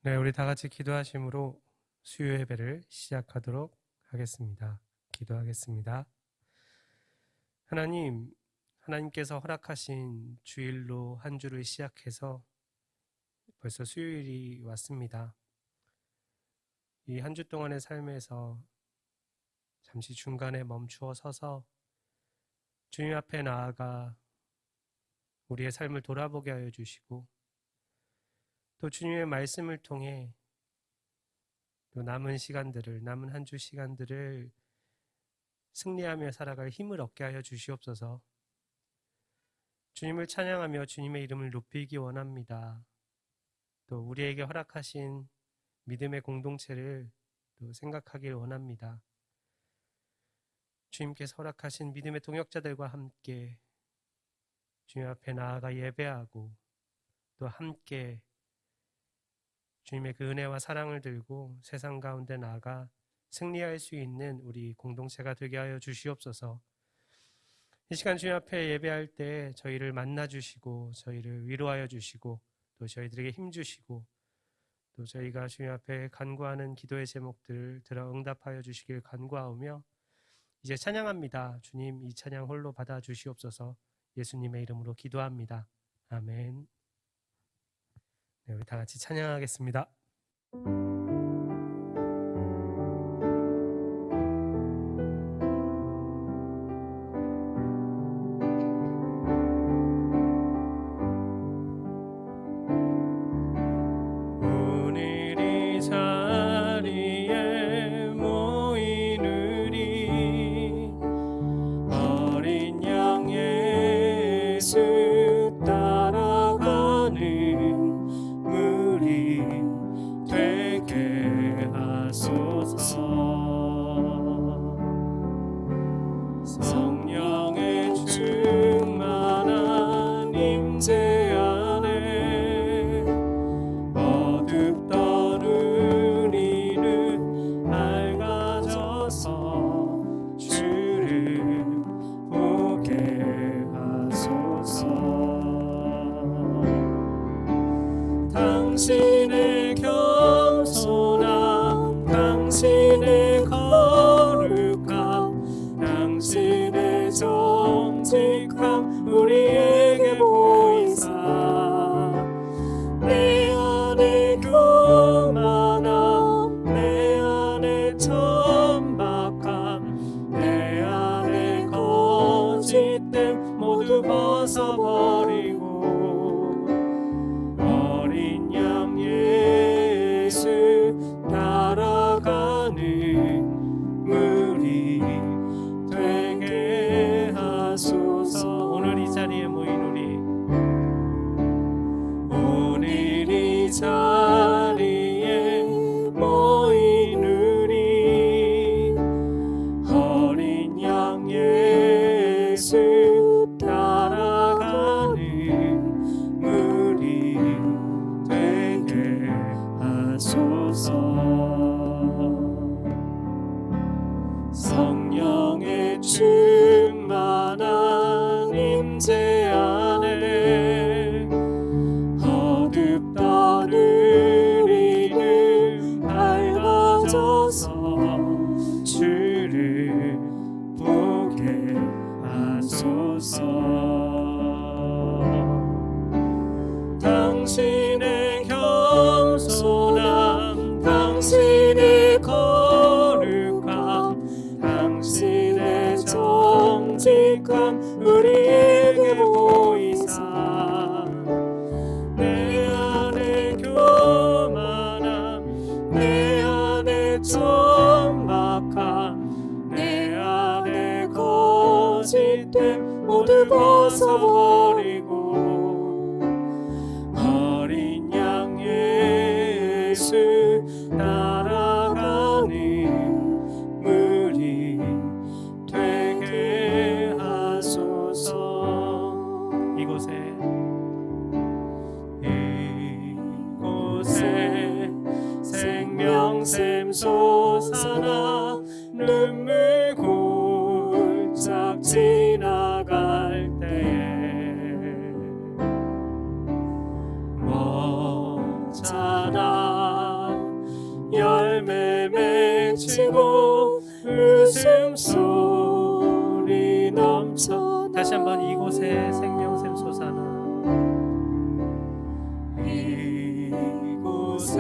네, 우리 다 같이 기도하심으로 수요 예배를 시작하도록 하겠습니다. 기도하겠습니다. 하나님께서 허락하신 주일로 한 주를 시작해서 벌써 수요일이 왔습니다. 이 한 주 동안의 삶에서 잠시 중간에 멈추어 서서 주님 앞에 나아가 우리의 삶을 돌아보게 하여 주시고, 또 주님의 말씀을 통해 또 남은 한 주 시간들을 승리하며 살아갈 힘을 얻게 하여 주시옵소서. 주님을 찬양하며 주님의 이름을 높이기 원합니다. 또 우리에게 허락하신 믿음의 공동체를 또 생각하길 원합니다. 주님께서 허락하신 믿음의 동역자들과 함께 주님 앞에 나아가 예배하고, 또 함께 주님의 그 은혜와 사랑을 들고 세상 가운데 나아가 승리할 수 있는 우리 공동체가 되게 하여 주시옵소서. 이 시간 주님 앞에 예배할 때 저희를 만나 주시고, 저희를 위로하여 주시고, 또 저희들에게 힘 주시고, 또 저희가 주님 앞에 간구하는 기도의 제목들을 들어 응답하여 주시길 간구하오며, 이제 찬양합니다. 주님, 이 찬양 홀로 받아 주시옵소서. 예수님의 이름으로 기도합니다. 아멘. 네, 우리 다 같이 찬양하겠습니다. 오늘 이 자리에 모인 우리 어린 양 예수 따라가는 무리 되게 하소서. 성령의 충만한 임재 안에 어둡던 우리는 밝아져서 주를 보게 하소서. 당신의 겸손함, 당신의 거룩함, 당신의 정직함 우리에게 보이사, 내 안에 교만함, 내 안에 천박함, 내 안에 거짓됨 모두 벗어버리고 어린 양 예수 따라가는 무리 되게 하소서. 오늘 이 자리에 모인 우리, 오늘 이 자리에 모인 우리 어린 양 예수 따라가는 무리 되게 하소서. 성령의 충만한 임재 안에 어둡던 우리를 밝아져서 주를 보게 하소서. 당신의 겸손함, 당신의 거룩함, 당신의 정직함 우리에게 보이사, 내 안에 교만함, 내 안에 천박함, 내 안에 거짓됨 모두 벗어버리고 어린 양 예수 따라가는 무리 되게 하소서. 이곳에 생명샘 솟아나 눈물 골짝 지나갈 때에 멈춰라 맺히고 웃음소리 넘쳐. 다시 한번 이곳에 생명샘 솟아나. 이곳에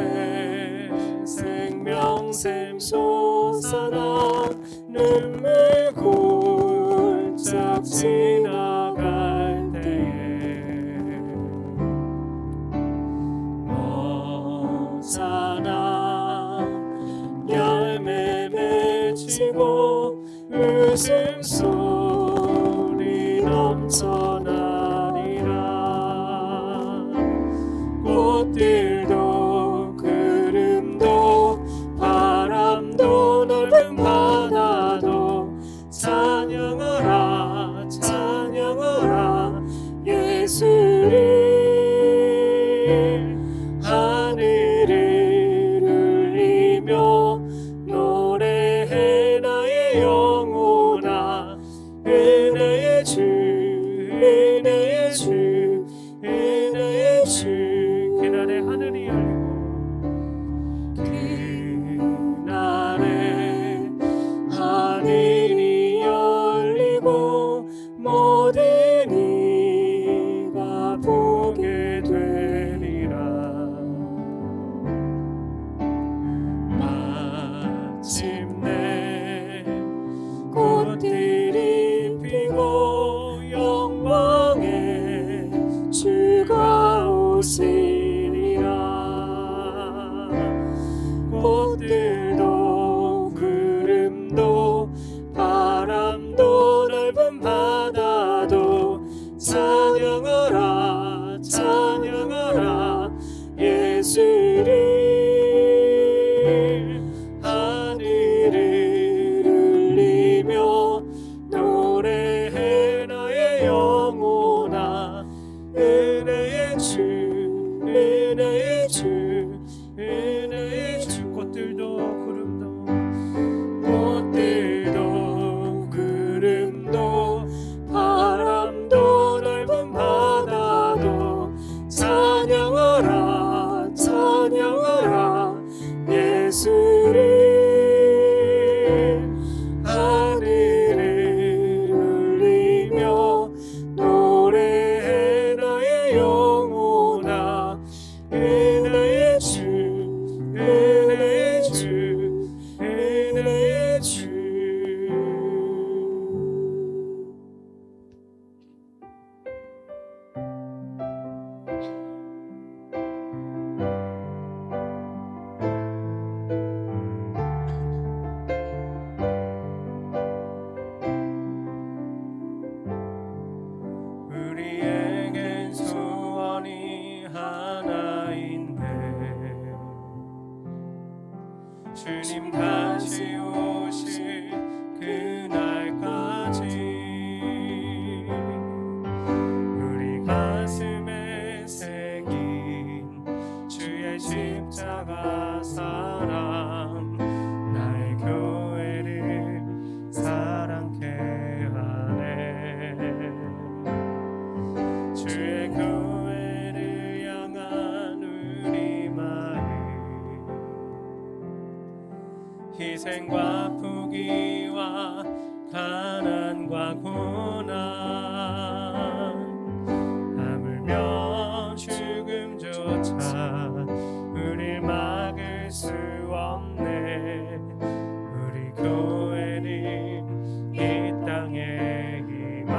생명샘 솟아나 눈물 골짝 지나갈 때에 너잖아 열매 맺히고 웃음소리 넘쳐나리라. 꽃들도 구름도 바람도 넓은 바다도 찬양하라 찬양하라 예수를. 하늘을 울리며 노래해 나의 영혼아. 은혜의 주 은혜의 주 은혜의 주. 그날에 하늘이 열리고 그날에 하늘이 열리고 모든 이가 보게 되리라. 마침내 꽃들이 피고 영광의 주가 오시리라. 꽃들도 구름도 바람도 넓은 바다도 찬양하라 찬양하라 예수를. 하늘을 울리며 노래해 나의 영혼아. 은혜의 주 은혜의 주 은혜의 주. 꽃들도 구름도 꽃들도 구름도 바람도 넓은 바다도 찬양하라 찬양하라 예수를. 하늘을 울리며 노래해 나의 영혼아. 은혜의 주 은혜의 주 은혜의 주. 우리에겐 소원이 하나인데 주님 다시 오실 그날까지 우리 가슴에 새긴 주의 십자가 사랑 나의 교회를 사랑케 하네. 주의 교회를 향한 우리 마음 희생과 포기와 가난과 고난 하물며 죽음조차 우릴 막을 수 없네. 우리 교회는 이 땅의 희망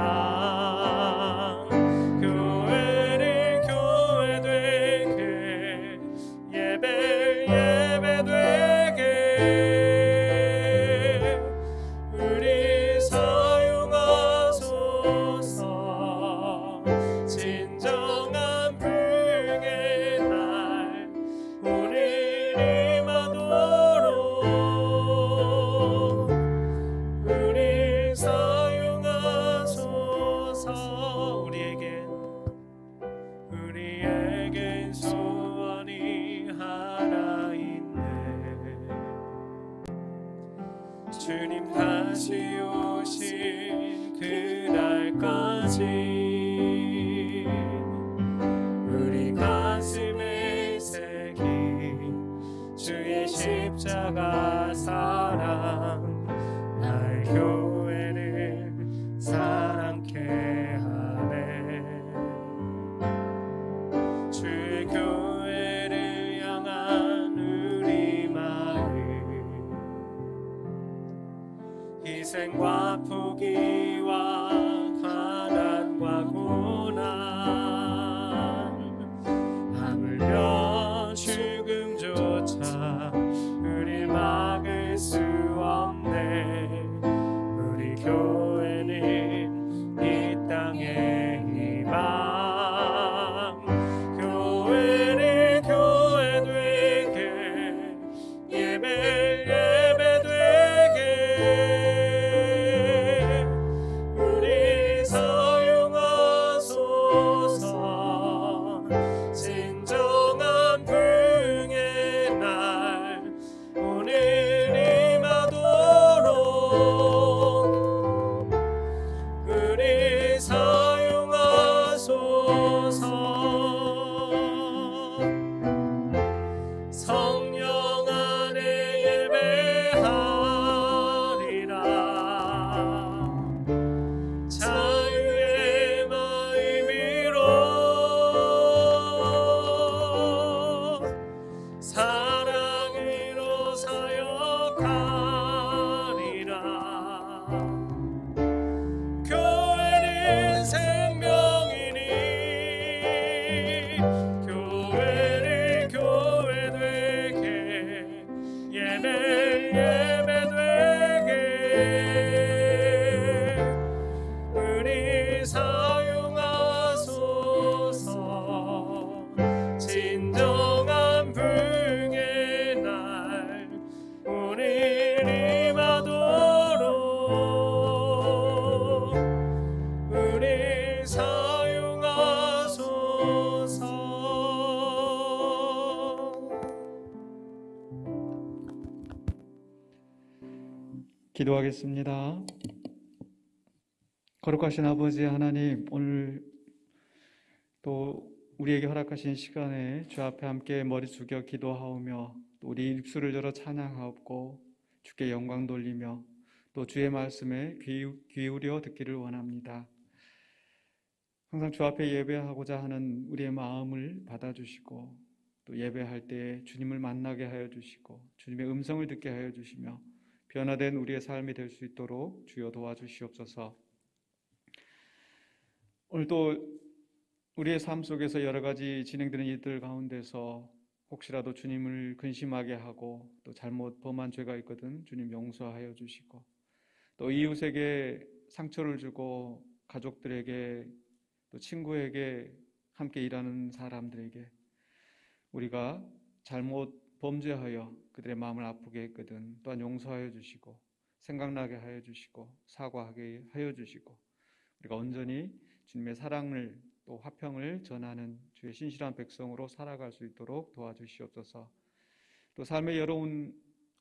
교회를 교회 되게 예배 되게 우리 사용하소서. 진정한 불의 날 우리를 임하도록 우리 사용하소서. 우리에겐 소원이 하나 있네. 주님 다시 오실 그날까지 우리 가슴에 새긴 주의 십자가 사랑 날 교회를 사랑케 하네. 주의 교회를 향한 우리 마음, 희생과 포기와 가난과 고난, 하물며 죽음조차 우릴 막을 수 없네. 우리 교회는 이 땅의 희망, 교회를 교회 되게, 예배 되게 우리 사용하소서. 진정한 부흥의 날 오늘 임하도록 우리 사용하소서. 성령 안에 예배하리라. 자유의 마음으로 사랑으로 사역하리라. 교회는 생명이니 교회를 교회 되게, 예배 되게 우리 사용하소서. 진정한 부흥의 날 오늘 임하도록 우리 사용하소서. 기도하겠습니다. 거룩하신 아버지 하나님, 오늘 또 우리에게 허락하신 시간에 주 앞에 함께 머리 숙여 기도하오며 또 우리 입술을 열어 찬양하옵고 주께 영광 돌리며 또 주의 말씀에 귀 기울여 듣기를 원합니다. 항상 주 앞에 예배하고자 하는 우리의 마음을 받아주시고 또 예배할 때 주님을 만나게 하여 주시고 주님의 음성을 듣게 하여 주시며 변화된 우리의 삶이 될 수 있도록 주여 도와주시옵소서. 오늘도 우리의 삶 속에서 여러 가지 진행되는 일들 가운데서 혹시라도 주님을 근심하게 하고 또 잘못 범한 죄가 있거든 주님 용서하여 주시고, 또 이웃에게 상처를 주고 가족들에게 또 친구에게 함께 일하는 사람들에게 우리가 잘못 범죄하여 그들의 마음을 아프게 했거든 또한 용서하여 주시고 생각나게 하여 주시고 사과하게 하여 주시고 우리가 온전히 주님의 사랑을 또 화평을 전하는 주의 신실한 백성으로 살아갈 수 있도록 도와주시옵소서. 또 삶의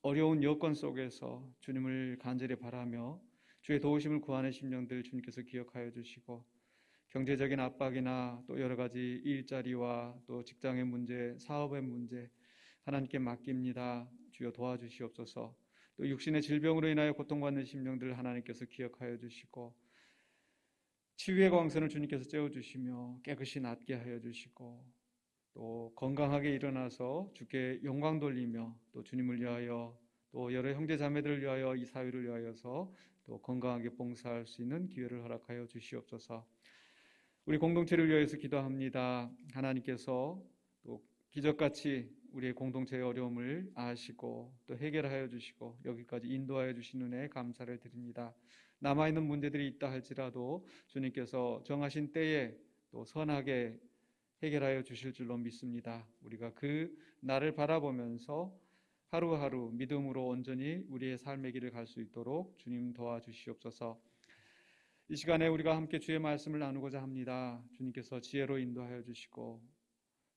어려운 여건 속에서 주님을 간절히 바라며 주의 도우심을 구하는 심령들 주님께서 기억하여 주시고, 경제적인 압박이나 또 여러 가지 일자리와 또 직장의 문제, 사업의 문제 하나님께 맡깁니다. 주여 도와주시옵소서. 또 육신의 질병으로 인하여 고통받는 심령들 하나님께서 기억하여 주시고 치유의 광선을 주님께서 쬐어주시며 깨끗이 낫게 하여 주시고 또 건강하게 일어나서 주께 영광 돌리며 또 주님을 위하여 또 여러 형제 자매들을 위하여 이 사회를 위하여서 또 건강하게 봉사할 수 있는 기회를 허락하여 주시옵소서. 우리 공동체를 위하여서 기도합니다. 하나님께서 또 기적같이 우리의 공동체의 어려움을 아시고 또 해결하여 주시고 여기까지 인도하여 주신 은혜에 감사를 드립니다. 남아있는 문제들이 있다 할지라도 주님께서 정하신 때에 또 선하게 해결하여 주실 줄로 믿습니다. 우리가 그 날을 바라보면서 하루하루 믿음으로 온전히 우리의 삶의 길을 갈 수 있도록 주님 도와주시옵소서. 이 시간에 우리가 함께 주의 말씀을 나누고자 합니다. 주님께서 지혜로 인도하여 주시고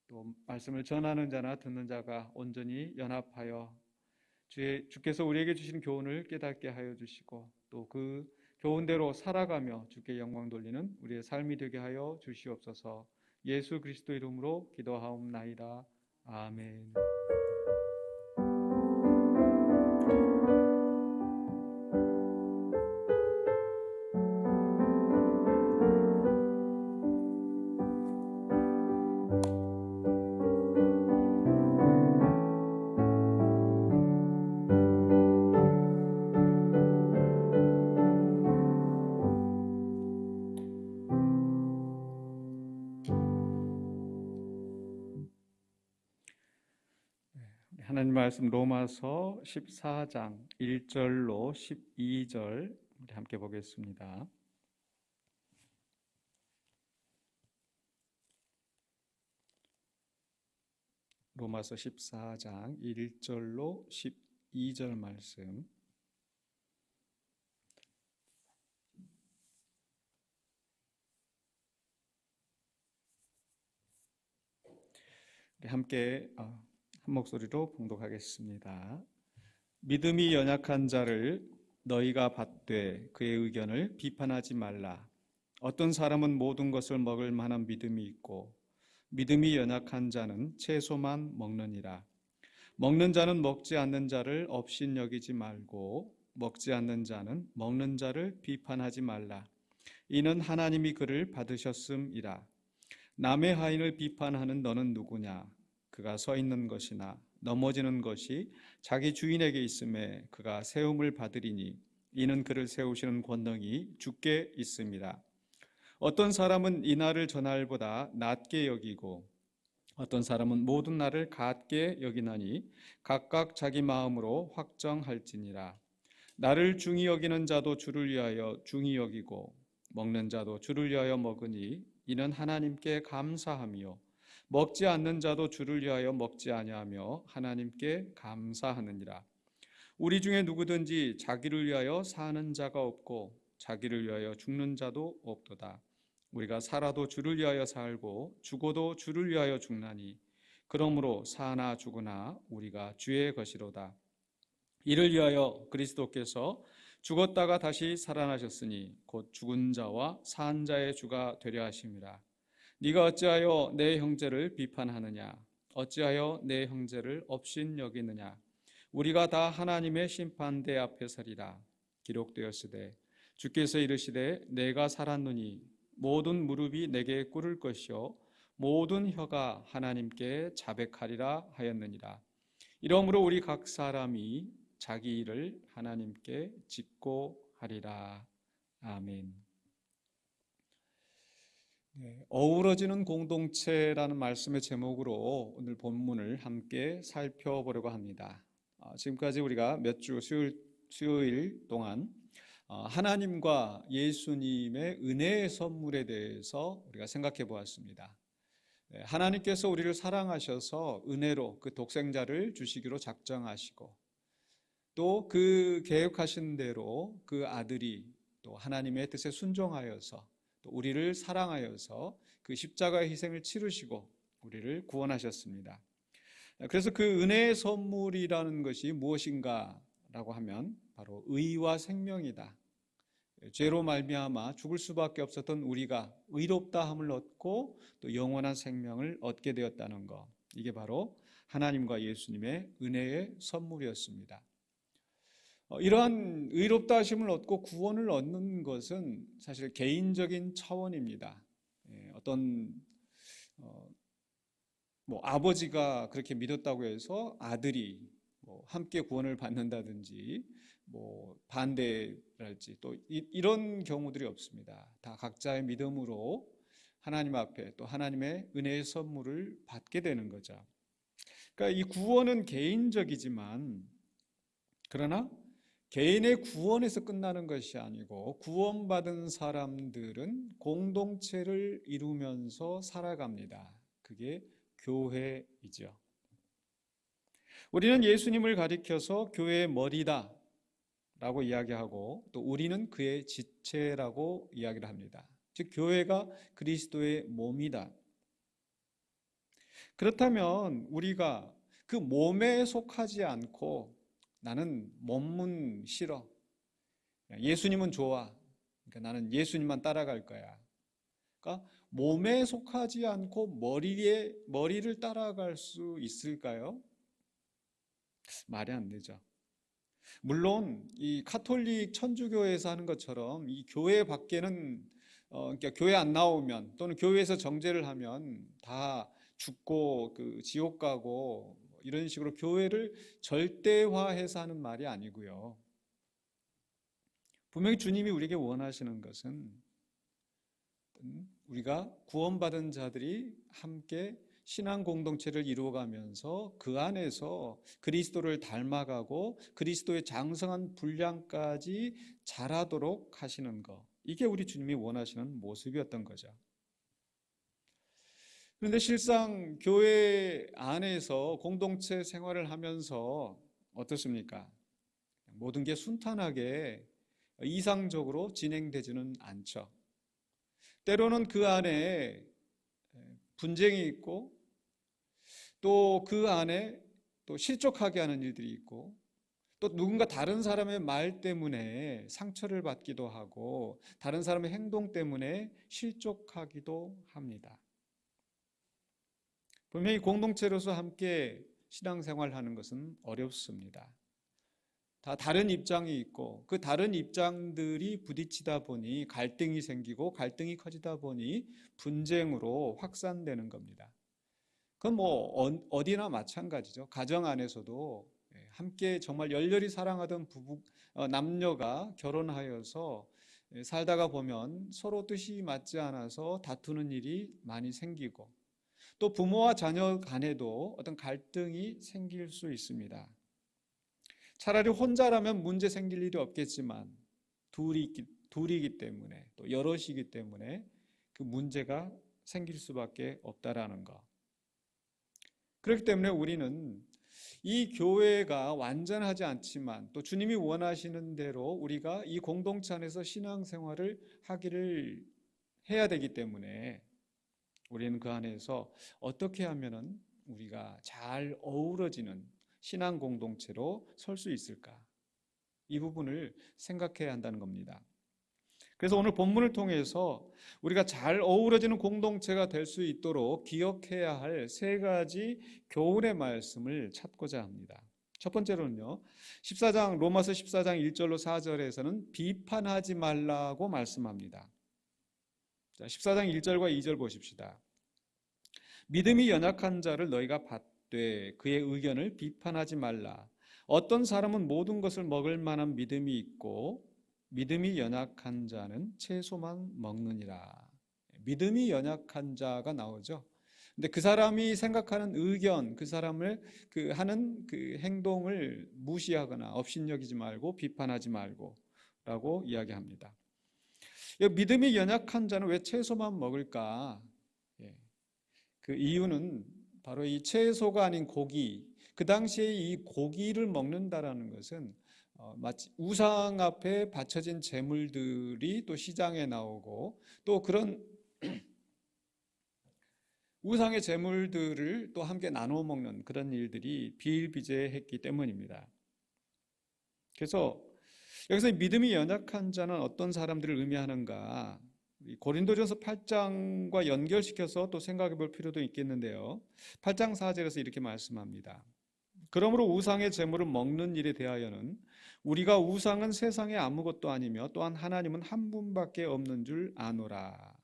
또 말씀을 전하는 자나 듣는 자가 온전히 연합하여 주께서 우리에게 주신 교훈을 깨닫게 하여 주시고 또 그 교훈대로 살아가며 주께 영광 돌리는 우리의 삶이 되게 하여 주시옵소서. 예수 그리스도 이름으로 기도하옵나이다. 아멘. 하나님 말씀 로마서 14장 1절로 12절 우리 함께 보겠습니다. 로마서 14장 1절로 12절 말씀. 우리 함께 한 목소리로 봉독하겠습니다. 믿음이 연약한 자를 너희가 받되 그의 의견을 비판하지 말라. 어떤 사람은 모든 것을 먹을 만한 믿음이 있고 믿음이 연약한 자는 채소만 먹느니라. 먹는 자는 먹지 않는 자를 업신여기지 말고 먹지 않는 자는 먹는 자를 비판하지 말라. 이는 하나님이 그를 받으셨음이라. 남의 하인을 비판하는 너는 누구냐? 그가 서 있는 것이나 넘어지는 것이 자기 주인에게 있음에 그가 세움을 받으리니 이는 그를 세우시는 권능이 주께 있습니다. 어떤 사람은 이 날을 저 날보다 낮게 여기고 어떤 사람은 모든 날을 같게 여기나니 각각 자기 마음으로 확정할지니라. 나를 중히 여기는 자도 주를 위하여 중히 여기고 먹는 자도 주를 위하여 먹으니 이는 하나님께 감사하며 먹지 않는 자도 주를 위하여 먹지 아니하며 하나님께 감사하느니라. 우리 중에 누구든지 자기를 위하여 사는 자가 없고 자기를 위하여 죽는 자도 없도다. 우리가 살아도 주를 위하여 살고 죽어도 주를 위하여 죽나니 그러므로 사나 죽으나 우리가 주의 것이로다. 이를 위하여 그리스도께서 죽었다가 다시 살아나셨으니 곧 죽은 자와 산 자의 주가 되려 하심이라. 네가 어찌하여 내 형제를 비판하느냐? 어찌하여 내 형제를 업신여기느냐? 우리가 다 하나님의 심판대 앞에 서리라. 기록되었으되 주께서 이르시되 내가 살았노니 모든 무릎이 내게 꿇을 것이요 모든 혀가 하나님께 자백하리라 하였느니라. 이러므로 우리 각 사람이 자기 일을 하나님께 짓고 하리라. 아멘. 어우러지는 공동체라는 말씀의 제목으로 오늘 본문을 함께 살펴보려고 합니다. 지금까지 우리가 몇 주 수요일 동안 하나님과 예수님의 은혜의 선물에 대해서 우리가 생각해 보았습니다. 하나님께서 우리를 사랑하셔서 은혜로 그 독생자를 주시기로 작정하시고 또 그 계획하신 대로 그 아들이 또 하나님의 뜻에 순종하여서 또 우리를 사랑하여서 그 십자가의 희생을 치르시고 우리를 구원하셨습니다. 그래서 그 은혜의 선물이라는 것이 무엇인가라고 하면 바로 의와 생명이다. 죄로 말미암아 죽을 수밖에 없었던 우리가 의롭다함을 얻고 또 영원한 생명을 얻게 되었다는 것, 이게 바로 하나님과 예수님의 은혜의 선물이었습니다. 이러한 의롭다 하심을 얻고 구원을 얻는 것은 사실 개인적인 차원입니다. 어떤 아버지가 그렇게 믿었다고 해서 아들이 함께 구원을 받는다든지 반대랄지 또 이런 경우들이 없습니다. 다 각자의 믿음으로 하나님 앞에 또 하나님의 은혜의 선물을 받게 되는 거죠. 그러니까 이 구원은 개인적이지만 그러나 개인의 구원에서 끝나는 것이 아니고 구원받은 사람들은 공동체를 이루면서 살아갑니다. 그게 교회이죠. 우리는 예수님을 가리켜서 교회의 머리다 라고 이야기하고 또 우리는 그의 지체라고 이야기를 합니다. 즉 교회가 그리스도의 몸이다. 그렇다면 우리가 그 몸에 속하지 않고 나는 몸은 싫어, 예수님은 좋아, 그러니까 나는 예수님만 따라갈 거야. 그러니까 몸에 속하지 않고 머리를 따라갈 수 있을까요? 말이 안 되죠. 물론 이 카톨릭 천주교에서 하는 것처럼 이 교회 밖에는 그러니까 교회 안 나오면 또는 교회에서 정죄를 하면 다 죽고 그 지옥 가고 이런 식으로 교회를 절대화해서 하는 말이 아니고요. 분명히 주님이 우리에게 원하시는 것은 우리가 구원받은 자들이 함께 신앙 공동체를 이루어가면서 그 안에서 그리스도를 닮아가고 그리스도의 장성한 분량까지 자라도록 하시는 것, 이게 우리 주님이 원하시는 모습이었던 거죠. 그런데 실상 교회 안에서 공동체 생활을 하면서 어떻습니까? 모든 게 순탄하게 이상적으로 진행되지는 않죠. 때로는 그 안에 분쟁이 있고 또 그 안에 또 실족하게 하는 일들이 있고 또 누군가 다른 사람의 말 때문에 상처를 받기도 하고 다른 사람의 행동 때문에 실족하기도 합니다. 분명히 공동체로서 함께 신앙생활하는 것은 어렵습니다. 다 다른 입장이 있고 그 다른 입장들이 부딪히다 보니 갈등이 생기고 갈등이 커지다 보니 분쟁으로 확산되는 겁니다. 그건 뭐 어디나 마찬가지죠. 가정 안에서도 함께 정말 열렬히 사랑하던 남녀가 결혼하여서 살다가 보면 서로 뜻이 맞지 않아서 다투는 일이 많이 생기고 또 부모와 자녀 간에도 어떤 갈등이 생길 수 있습니다. 차라리 혼자라면 문제 생길 일이 없겠지만 둘이기 때문에 또 여럿이기 때문에 그 문제가 생길 수밖에 없다라는 것. 그렇기 때문에 우리는 이 교회가 완전하지 않지만 또 주님이 원하시는 대로 우리가 이 공동체 안에서 신앙생활을 하기를 해야 되기 때문에 우리는 그 안에서 어떻게 하면은 우리가 잘 어우러지는 신앙 공동체로 설 수 있을까? 이 부분을 생각해야 한다는 겁니다. 그래서 오늘 본문을 통해서 우리가 잘 어우러지는 공동체가 될 수 있도록 기억해야 할 세 가지 교훈의 말씀을 찾고자 합니다. 첫 번째로는요, 로마서 14장 1절로 4절에서는 비판하지 말라고 말씀합니다. 자, 14장 1절과 2절 보십시다. 믿음이 연약한 자를 너희가 받되 그의 의견을 비판하지 말라. 어떤 사람은 모든 것을 먹을 만한 믿음이 있고 믿음이 연약한 자는 채소만 먹느니라. 믿음이 연약한 자가 나오죠. 근데 그 사람이 생각하는 의견, 그 사람을 하는 그 행동을 무시하거나 업신여기지 말고 비판하지 말고 라고 이야기합니다. 믿음이 연약한 자는 왜 채소만 먹을까? 그 이유는 바로 이 채소가 아닌 고기, 그 당시에 이 고기를 먹는다라는 것은 마치 우상 앞에 바쳐진 제물들이 또 시장에 나오고 또 그런 우상의 제물들을 또 함께 나눠 먹는 그런 일들이 비일비재했기 때문입니다. 그래서 여기서 믿음이 연약한 자는 어떤 사람들을 의미하는가? 고린도전서 8장과 연결시켜서 또 생각해 볼 필요도 있겠는데요. 8장 4절에서 이렇게 말씀합니다. 그러므로 우상의 제물을 먹는 일에 대하여는 우리가 우상은 세상에 아무것도 아니며 또한 하나님은 한 분밖에 없는 줄 아노라.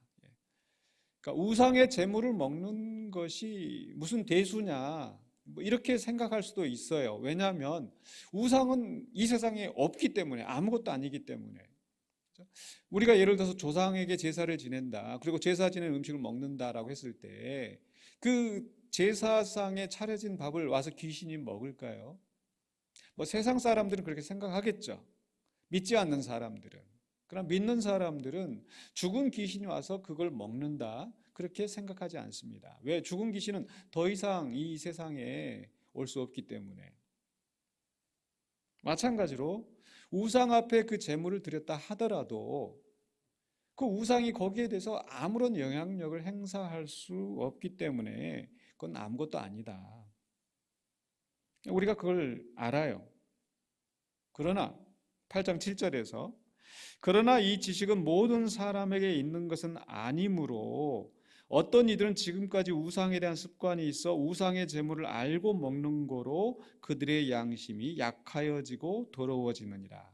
그러니까 우상의 제물을 먹는 것이 무슨 대수냐 이렇게 생각할 수도 있어요. 왜냐하면 우상은 이 세상에 없기 때문에, 아무것도 아니기 때문에. 우리가 예를 들어서 조상에게 제사를 지낸다, 그리고 제사 지낸 음식을 먹는다라고 했을 때 그 제사상에 차려진 밥을 와서 귀신이 먹을까요? 뭐 세상 사람들은 그렇게 생각하겠죠. 믿지 않는 사람들은. 그러나 믿는 사람들은 죽은 귀신이 와서 그걸 먹는다, 그렇게 생각하지 않습니다. 왜? 죽은 귀신은 더 이상 이 세상에 올 수 없기 때문에. 마찬가지로 우상 앞에 그 제물을 드렸다 하더라도 그 우상이 거기에 대해서 아무런 영향력을 행사할 수 없기 때문에 그건 아무것도 아니다. 우리가 그걸 알아요. 그러나 8장 7절에서 그러나 이 지식은 모든 사람에게 있는 것은 아니므로 어떤 이들은 지금까지 우상에 대한 습관이 있어 우상의 제물을 알고 먹는 거로 그들의 양심이 약하여지고 더러워지느니라.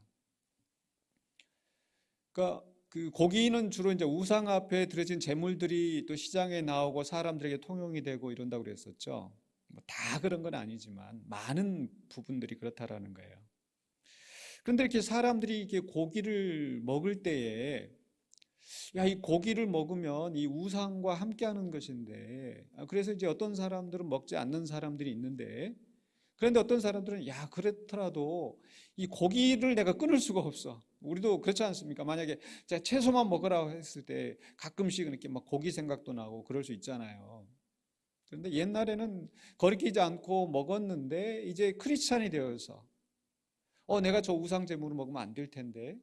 그러니까 그 고기는 주로 이제 우상 앞에 드려진 제물들이 또 시장에 나오고 사람들에게 통용이 되고 이런다고 그랬었죠. 뭐 다 그런 건 아니지만 많은 부분들이 그렇다라는 거예요. 그런데 이렇게 사람들이 이렇게 고기를 먹을 때에 야, 이 고기를 먹으면 이 우상과 함께하는 것인데, 그래서 이제 어떤 사람들은 먹지 않는 사람들이 있는데, 그런데 어떤 사람들은 야, 그렇더라도 이 고기를 내가 끊을 수가 없어. 우리도 그렇지 않습니까? 만약에 제가 채소만 먹으라고 했을 때 가끔씩은 이렇게 막 고기 생각도 나고 그럴 수 있잖아요. 그런데 옛날에는 거리끼지 않고 먹었는데 이제 크리스찬이 되어서 내가 저 우상 제물을 먹으면 안 될 텐데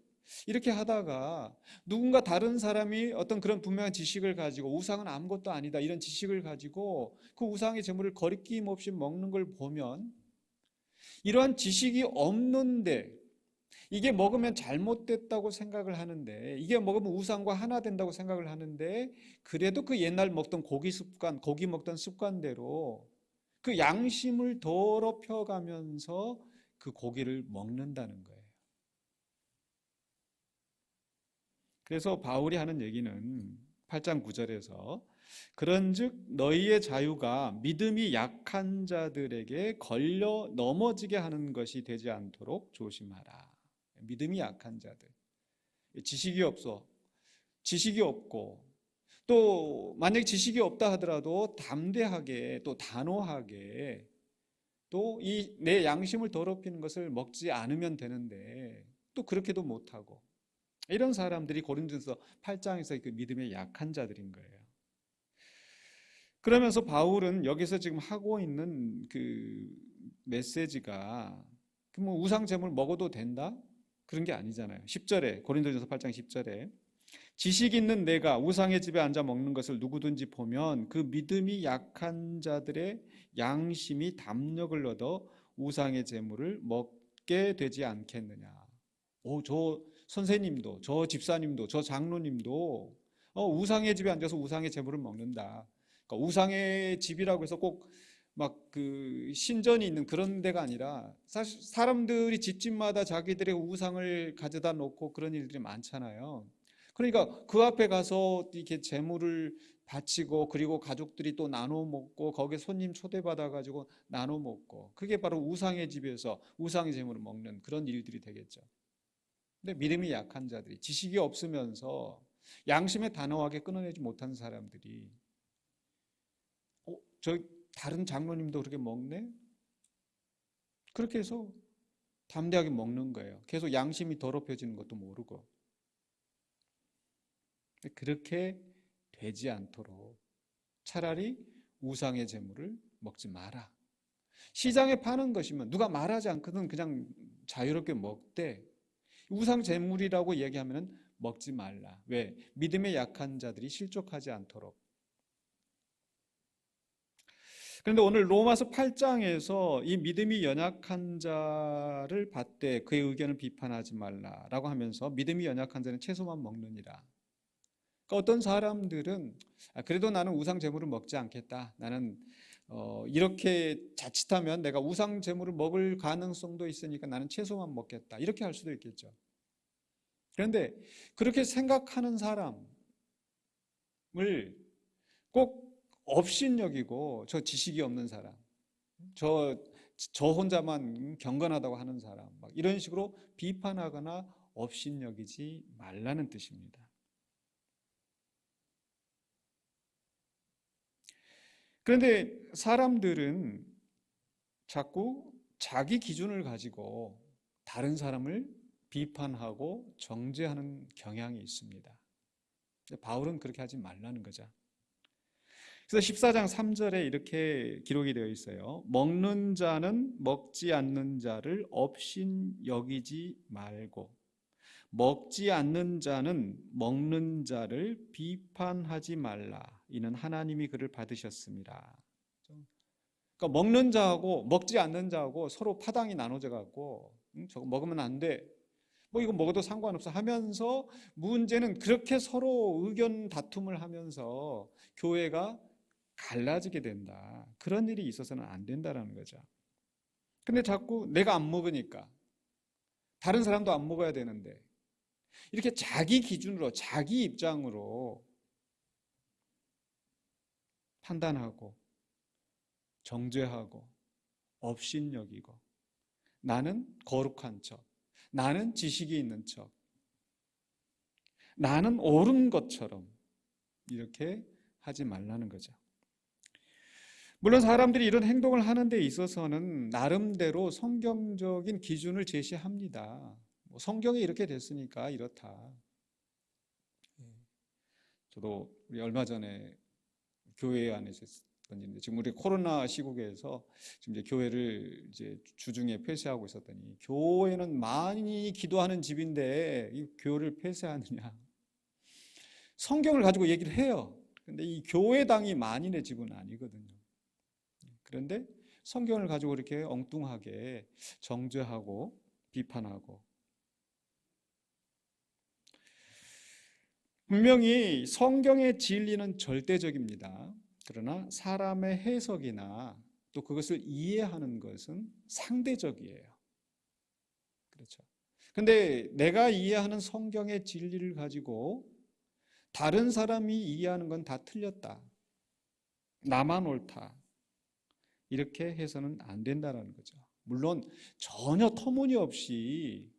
이렇게 하다가 누군가 다른 사람이 어떤 그런 분명한 지식을 가지고 우상은 아무것도 아니다 이런 지식을 가지고 그 우상의 제물을 거리낌 없이 먹는 걸 보면 이러한 지식이 없는데 이게 먹으면 잘못됐다고 생각을 하는데 이게 먹으면 우상과 하나 된다고 생각을 하는데 그래도 그 옛날 먹던 고기 먹던 습관대로 그 양심을 더럽혀가면서 그 고기를 먹는다는 거예요. 그래서 바울이 하는 얘기는 8장 9절에서 그런즉 너희의 자유가 믿음이 약한 자들에게 걸려 넘어지게 하는 것이 되지 않도록 조심하라. 믿음이 약한 자들, 지식이 없고 또 만약 지식이 없다 하더라도 담대하게 또 단호하게 또 이 내 양심을 더럽히는 것을 먹지 않으면 되는데 또 그렇게도 못하고 이런 사람들이 고린도전서 8장에서 그 믿음의 약한 자들인 거예요. 그러면서 바울은 여기서 지금 하고 있는 그 메시지가 뭐 우상 제물 먹어도 된다? 그런 게 아니잖아요. 10절에 고린도전서 8장 10절에 지식 있는 내가 우상의 집에 앉아 먹는 것을 누구든지 보면 그 믿음이 약한 자들의 양심이 담력을 얻어 우상의 제물을 먹게 되지 않겠느냐. 저 선생님도 저 집사님도 저 장로님도 우상의 집에 앉아서 우상의 제물을 먹는다. 그러니까 우상의 집이라고 해서 꼭 막 그 신전이 있는 그런 데가 아니라 사실 사람들이 집집마다 자기들의 우상을 가져다 놓고 그런 일들이 많잖아요. 그러니까 그 앞에 가서 이렇게 제물을 바치고 그리고 가족들이 또 나눠 먹고 거기에 손님 초대받아 가지고 나눠 먹고 그게 바로 우상의 집에서 우상의 제물을 먹는 그런 일들이 되겠죠. 근데 믿음이 약한 자들이 지식이 없으면서 양심에 단호하게 끊어내지 못한 사람들이 저 다른 장로님도 그렇게 먹네? 그렇게 해서 담대하게 먹는 거예요. 계속 양심이 더럽혀지는 것도 모르고. 그렇게 되지 않도록 차라리 우상의 제물을 먹지 마라. 시장에 파는 것이면 누가 말하지 않거든 그냥 자유롭게 먹되 우상 제물이라고 얘기하면 먹지 말라. 왜? 믿음의 약한 자들이 실족하지 않도록. 그런데 오늘 로마서 8장에서 이 믿음이 연약한 자를 받되 그의 의견을 비판하지 말라라고 하면서 믿음이 연약한 자는 채소만 먹느니라. 그러니까 어떤 사람들은 그래도 나는 우상 제물을 먹지 않겠다. 나는 이렇게 자칫하면 내가 우상 제물을 먹을 가능성도 있으니까 나는 채소만 먹겠다. 이렇게 할 수도 있겠죠. 그런데 그렇게 생각하는 사람을 꼭 업신여기고 저 지식이 없는 사람, 저 혼자만 경건하다고 하는 사람, 막 이런 식으로 비판하거나 업신여기지 말라는 뜻입니다. 그런데 사람들은 자꾸 자기 기준을 가지고 다른 사람을 비판하고 정죄하는 경향이 있습니다. 바울은 그렇게 하지 말라는 거죠. 그래서 14장 3절에 이렇게 기록이 되어 있어요. 먹는 자는 먹지 않는 자를 업신 여기지 말고 먹지 않는 자는 먹는 자를 비판하지 말라. 이는 하나님이 그를 받으셨습니다. 그러니까 먹는 자하고 먹지 않는 자하고 서로 파당이 나눠져 갖고 저거 먹으면 안 돼. 뭐 이거 먹어도 상관없어 하면서 문제는 그렇게 서로 의견 다툼을 하면서 교회가 갈라지게 된다. 그런 일이 있어서는 안 된다라는 거죠. 근데 자꾸 내가 안 먹으니까 다른 사람도 안 먹어야 되는데 이렇게 자기 기준으로 자기 입장으로 판단하고 정죄하고 업신여기고 나는 거룩한 척, 나는 지식이 있는 척, 나는 옳은 것처럼 이렇게 하지 말라는 거죠. 물론 사람들이 이런 행동을 하는 데 있어서는 나름대로 성경적인 기준을 제시합니다. 성경이 이렇게 됐으니까 이렇다. 저도 우리 얼마 전에 교회 안에서 했던 일인데, 지금 우리 코로나 시국에서 지금 이제 교회를 이제 주중에 폐쇄하고 있었더니, 교회는 많이 기도하는 집인데 이 교회를 폐쇄하느냐? 성경을 가지고 얘기를 해요. 근데 이 교회당이 만인의 집은 아니거든요. 그런데 성경을 가지고 이렇게 엉뚱하게 정죄하고 비판하고, 분명히 성경의 진리는 절대적입니다. 그러나 사람의 해석이나 또 그것을 이해하는 것은 상대적이에요. 그렇죠. 근데 내가 이해하는 성경의 진리를 가지고 다른 사람이 이해하는 건 다 틀렸다, 나만 옳다, 이렇게 해서는 안 된다는 거죠. 물론 전혀 터무니없이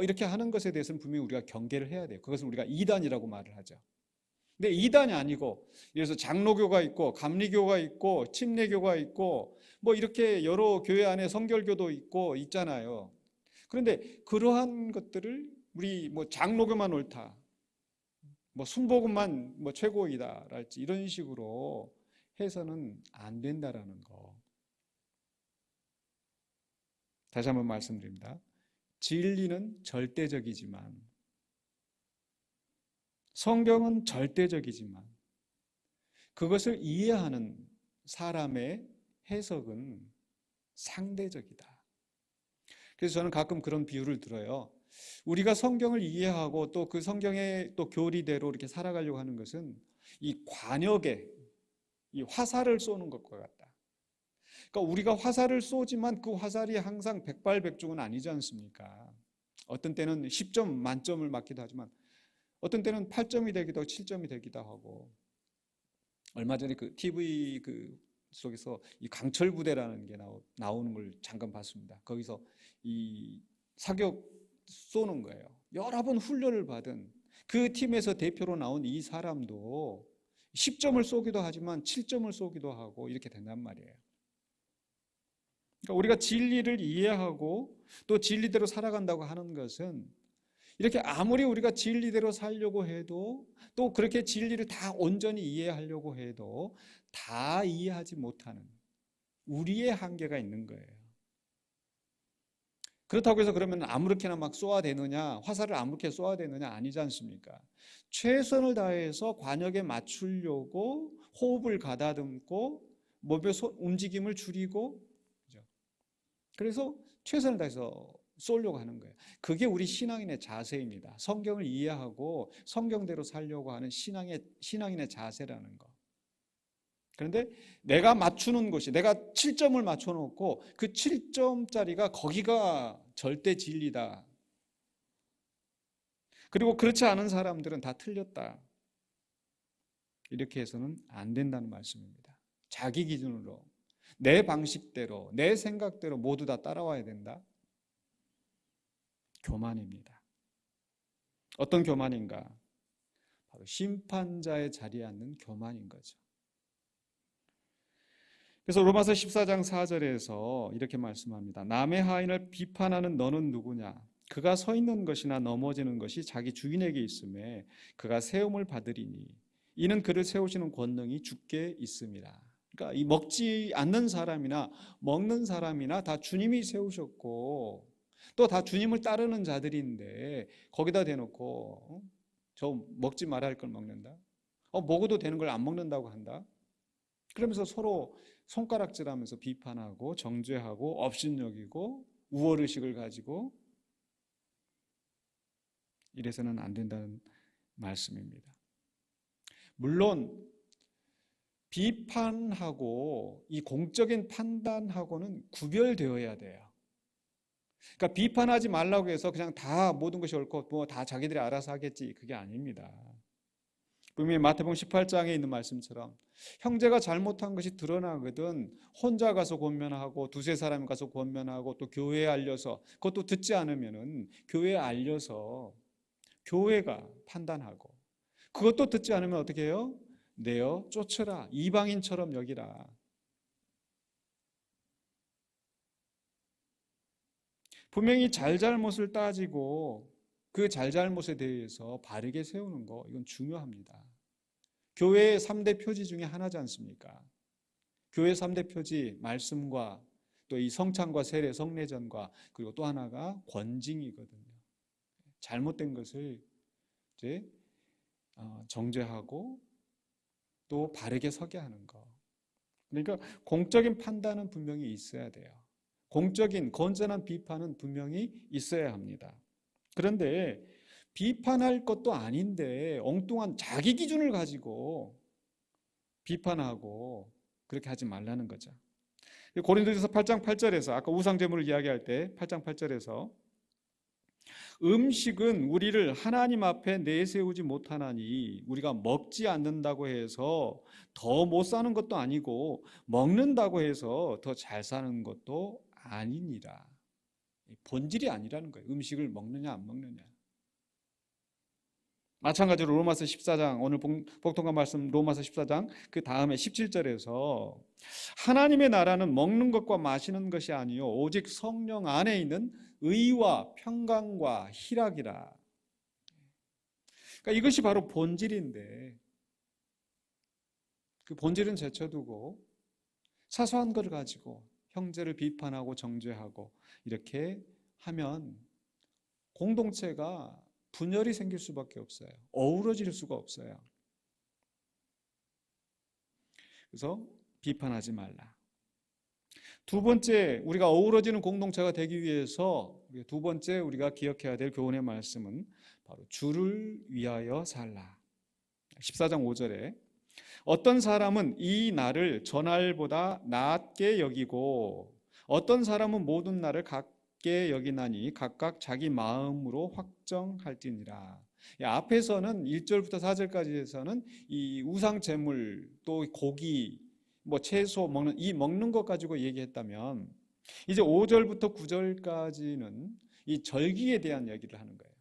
이렇게 하는 것에 대해서는 분명히 우리가 경계를 해야 돼요. 그것은 우리가 이단이라고 말을 하죠. 근데 이단이 아니고, 그래서 장로교가 있고 감리교가 있고 침례교가 있고 뭐 이렇게 여러 교회 안에 성결교도 있고 있잖아요. 그런데 그러한 것들을 우리 뭐 장로교만 옳다, 뭐 순복음만 뭐 최고이다랄지 이런 식으로 해서는 안 된다라는 거. 다시 한번 말씀드립니다. 진리는 절대적이지만, 성경은 절대적이지만, 그것을 이해하는 사람의 해석은 상대적이다. 그래서 저는 가끔 그런 비유를 들어요. 우리가 성경을 이해하고 또 그 성경의 또 교리대로 이렇게 살아가려고 하는 것은 이 관역에 이 화살을 쏘는 것과 같다. 그러니까 우리가 화살을 쏘지만 그 화살이 항상 백발백중은 아니지 않습니까? 어떤 때는 10점 만점을 맞기도 하지만 어떤 때는 8점이 되기도 하고 7점이 되기도 하고, 얼마 전에 그 TV 속에서 이 강철 부대라는 게 나오는 걸 잠깐 봤습니다. 거기서 이 사격 쏘는 거예요. 여러 번 훈련을 받은 그 팀에서 대표로 나온 이 사람도 10점을 쏘기도 하지만 7점을 쏘기도 하고 이렇게 된단 말이에요. 그러니까 우리가 진리를 이해하고 또 진리대로 살아간다고 하는 것은, 이렇게 아무리 우리가 진리대로 살려고 해도 또 그렇게 진리를 다 온전히 이해하려고 해도 다 이해하지 못하는 우리의 한계가 있는 거예요. 그렇다고 해서 그러면 아무렇게나 막 쏘아대느냐, 화살을 아무렇게 쏘아대느냐, 아니지 않습니까? 최선을 다해서 관역에 맞추려고 호흡을 가다듬고 몸의 움직임을 줄이고, 그래서 최선을 다해서 쏘려고 하는 거예요. 그게 우리 신앙인의 자세입니다. 성경을 이해하고 성경대로 살려고 하는 신앙인의 자세라는 거. 그런데 내가 맞추는 것이, 내가 7점을 맞춰놓고 그 7점짜리가 거기가 절대 진리다, 그리고 그렇지 않은 사람들은 다 틀렸다, 이렇게 해서는 안 된다는 말씀입니다. 자기 기준으로, 내 방식대로, 내 생각대로 모두 다 따라와야 된다. 교만입니다. 어떤 교만인가? 바로 심판자의 자리에 앉는 교만인 거죠. 그래서 로마서 14장 4절에서 이렇게 말씀합니다. 남의 하인을 비판하는 너는 누구냐? 그가 서 있는 것이나 넘어지는 것이 자기 주인에게 있음에 그가 세움을 받으리니 이는 그를 세우시는 권능이 주께 있습니다. 그러니까 이 먹지 않는 사람이나 먹는 사람이나 다 주님이 세우셨고 또 다 주님을 따르는 자들인데, 거기다 대놓고 저 먹지 말아야 할 걸 먹는다, 먹어도 되는 걸 안 먹는다고 한다, 그러면서 서로 손가락질하면서 비판하고 정죄하고 업신여기고 우월의식을 가지고 이래서는 안 된다는 말씀입니다. 물론 비판하고 이 공적인 판단하고는 구별되어야 돼요. 그러니까 비판하지 말라고 해서 그냥 다 모든 것이 옳고 뭐 다 자기들이 알아서 하겠지, 그게 아닙니다. 분명히 마태복음 18장에 있는 말씀처럼 형제가 잘못한 것이 드러나거든 혼자 가서 권면하고 두세 사람이 가서 권면하고 또 교회에 알려서, 그것도 듣지 않으면은 교회에 알려서 교회가 판단하고, 그것도 듣지 않으면 어떻게 해요? 내어 쫓으라, 이방인처럼 여기라. 분명히 잘잘못을 따지고 그 잘잘못에 대해서 바르게 세우는 거, 이건 중요합니다. 교회의 3대 표지 중에 하나지 않습니까? 교회 3대 표지, 말씀과 또 이 성찬과 세례, 성례전과, 그리고 또 하나가 권징이거든요. 잘못된 것을 이제 정죄하고 또 바르게 서게 하는 거. 그러니까 공적인 판단은 분명히 있어야 돼요. 공적인 건전한 비판은 분명히 있어야 합니다. 그런데 비판할 것도 아닌데 엉뚱한 자기 기준을 가지고 비판하고 그렇게 하지 말라는 거죠. 고린도전서 8장 8절에서 아까 우상제물을 이야기할 때 8장 8절에서 음식은 우리를 하나님 앞에 내세우지 못하나니 우리가 먹지 않는다고 해서 더 못 사는 것도 아니고 먹는다고 해서 더 잘 사는 것도 아니니라. 본질이 아니라는 거예요. 음식을 먹느냐 안 먹느냐. 마찬가지로 로마서 14장, 오늘 복통과 말씀 로마서 14장 그 다음에 17절에서 하나님의 나라는 먹는 것과 마시는 것이 아니요 오직 성령 안에 있는 의와 평강과 희락이라. 그러니까 이것이 바로 본질인데 그 본질은 제쳐두고 사소한 것을 가지고 형제를 비판하고 정죄하고 이렇게 하면 공동체가 분열이 생길 수밖에 없어요. 어우러질 수가 없어요. 그래서 비판하지 말라. 두 번째, 우리가 어우러지는 공동체가 되기 위해서 두 번째 우리가 기억해야 될 교훈의 말씀은 바로 주를 위하여 살라. 14장 5절에 어떤 사람은 이 날을 전날보다 낮게 여기고 어떤 사람은 모든 날을 같게 여기나니 각각 자기 마음으로 확정할지니라. 앞에서는 1절부터 4절까지에서는 이 우상 제물 또 고기 뭐 채소 먹는 이 먹는 것 가지고 얘기했다면 이제 5절부터 9절까지는 이 절기에 대한 얘기를 하는 거예요.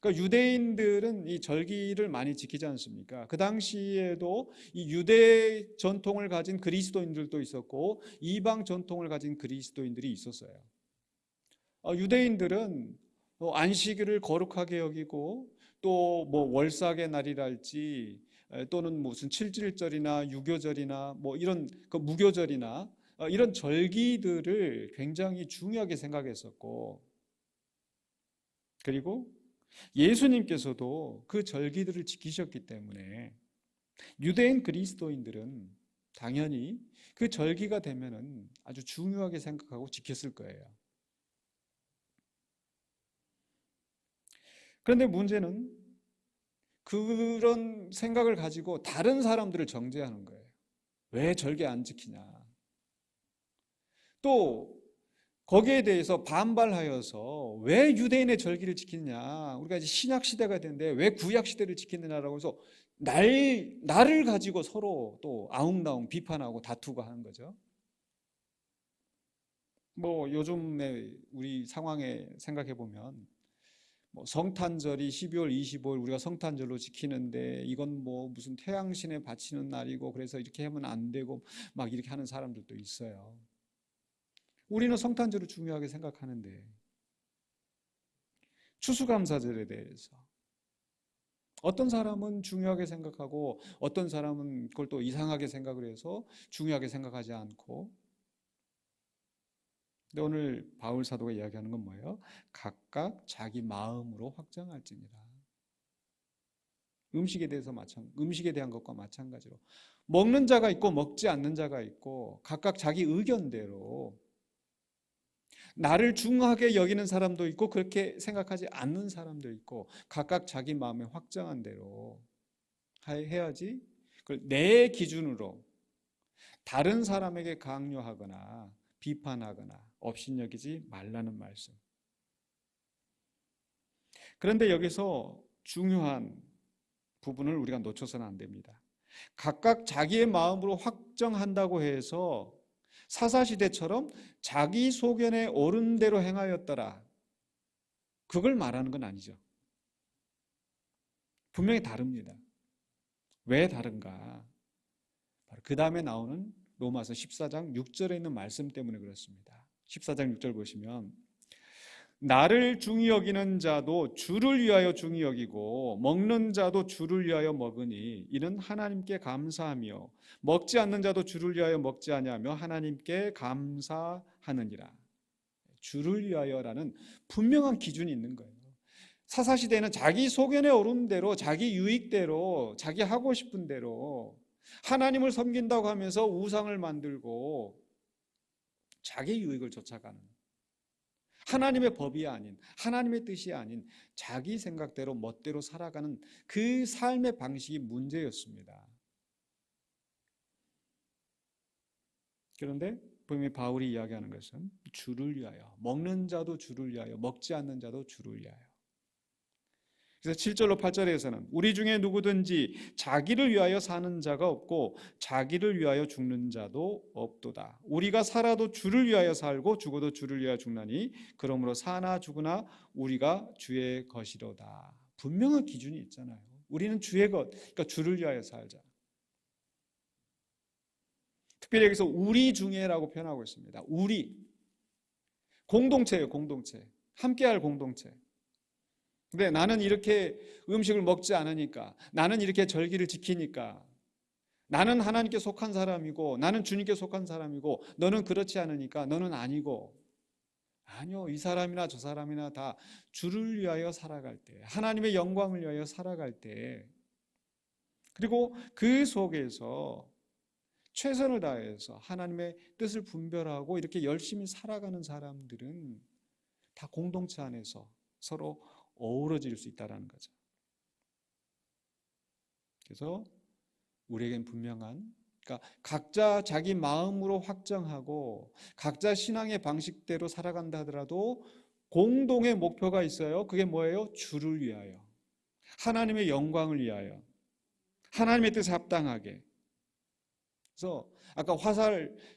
그러니까 유대인들은 이 절기를 많이 지키지 않습니까? 그 당시에도 이 유대 전통을 가진 그리스도인들도 있었고 이방 전통을 가진 그리스도인들이 있었어요. 유대인들은 안식일을 거룩하게 여기고 또 뭐 월삭의 날이랄지 또는 무슨 칠칠절이나 유교절이나 뭐 이런 그 무교절이나 이런 절기들을 굉장히 중요하게 생각했었고 그리고 예수님께서도 그 절기들을 지키셨기 때문에 유대인 그리스도인들은 당연히 그 절기가 되면은 아주 중요하게 생각하고 지켰을 거예요. 그런데 문제는 그런 생각을 가지고 다른 사람들을 정죄하는 거예요. 왜 절기 안 지키냐. 또 거기에 대해서 반발하여서 왜 유대인의 절기를 지키느냐. 우리가 이제 신약 시대가 됐는데 왜 구약 시대를 지키느냐라고 해서 나를 가지고 서로 또 아웅다웅 비판하고 다투고 하는 거죠. 뭐 요즘에 우리 상황에 생각해 보면 뭐 성탄절이 12월 25일 우리가 성탄절로 지키는데 이건 뭐 무슨 태양신에 바치는 날이고 그래서 이렇게 하면 안 되고 막 이렇게 하는 사람들도 있어요. 우리는 성탄절을 중요하게 생각하는데 추수감사절에 대해서 어떤 사람은 중요하게 생각하고 어떤 사람은 그걸 또 이상하게 생각을 해서 중요하게 생각하지 않고 근데 오늘 바울 사도가 이야기하는 건 뭐예요? 각각 자기 마음으로 확정할지니라. 음식에 대한 것과 마찬가지로 먹는 자가 있고 먹지 않는 자가 있고 각각 자기 의견대로 나를 중하게 여기는 사람도 있고 그렇게 생각하지 않는 사람도 있고 각각 자기 마음에 확정한 대로 해야지 그걸 내 기준으로 다른 사람에게 강요하거나 비판하거나 업신여기지 말라는 말씀. 그런데 여기서 중요한 부분을 우리가 놓쳐서는 안 됩니다. 각각 자기의 마음으로 확정한다고 해서 사사시대처럼 자기 소견에 옳은 대로 행하였더라. 그걸 말하는 건 아니죠. 분명히 다릅니다. 왜 다른가? 바로 그 다음에 나오는 로마서 14장 6절에 있는 말씀 때문에 그렇습니다. 14장 6절 보시면 나를 중히 여기는 자도 주를 위하여 중히 여기고 먹는 자도 주를 위하여 먹으니 이는 하나님께 감사하며 먹지 않는 자도 주를 위하여 먹지 아니하며 하나님께 감사하느니라. 주를 위하여라는 분명한 기준이 있는 거예요. 사사시대에는 자기 소견에 오른 대로, 자기 유익대로, 자기 하고 싶은 대로 하나님을 섬긴다고 하면서 우상을 만들고 자기 유익을 쫓아가는, 하나님의 법이 아닌, 하나님의 뜻이 아닌 자기 생각대로 멋대로 살아가는 그 삶의 방식이 문제였습니다. 그런데 분명히 바울이 이야기하는 것은 주를 위하여, 먹는 자도 주를 위하여, 먹지 않는 자도 주를 위하여. 그래서 7절로 8절에서는 우리 중에 누구든지 자기를 위하여 사는 자가 없고 자기를 위하여 죽는 자도 없도다. 우리가 살아도 주를 위하여 살고 죽어도 주를 위하여 죽나니 그러므로 사나 죽으나 우리가 주의 것이로다. 분명한 기준이 있잖아요. 우리는 주의 것, 그러니까 주를 위하여 살자. 특별히 여기서 우리 중에라고 표현하고 있습니다. 우리, 공동체예요. 공동체, 함께할 공동체. 근데 나는 이렇게 음식을 먹지 않으니까, 나는 이렇게 절기를 지키니까, 나는 하나님께 속한 사람이고 나는 주님께 속한 사람이고 너는 그렇지 않으니까 너는 아니고, 아니요, 이 사람이나 저 사람이나 다 주를 위하여 살아갈 때, 하나님의 영광을 위하여 살아갈 때, 그리고 그 속에서 최선을 다해서 하나님의 뜻을 분별하고 이렇게 열심히 살아가는 사람들은 다 공동체 안에서 서로 어우러질 수 있다는 거죠. 그래서 우리에겐 분명한, 그러니까 각자 자기 마음으로 확정하고 각자 신앙의 방식대로 살아간다 하더라도 공동의 목표가 있어요. 그게 뭐예요? 주를 위하여, 하나님의 영광을 위하여, 하나님의 뜻에 합당하게. 그래서 아까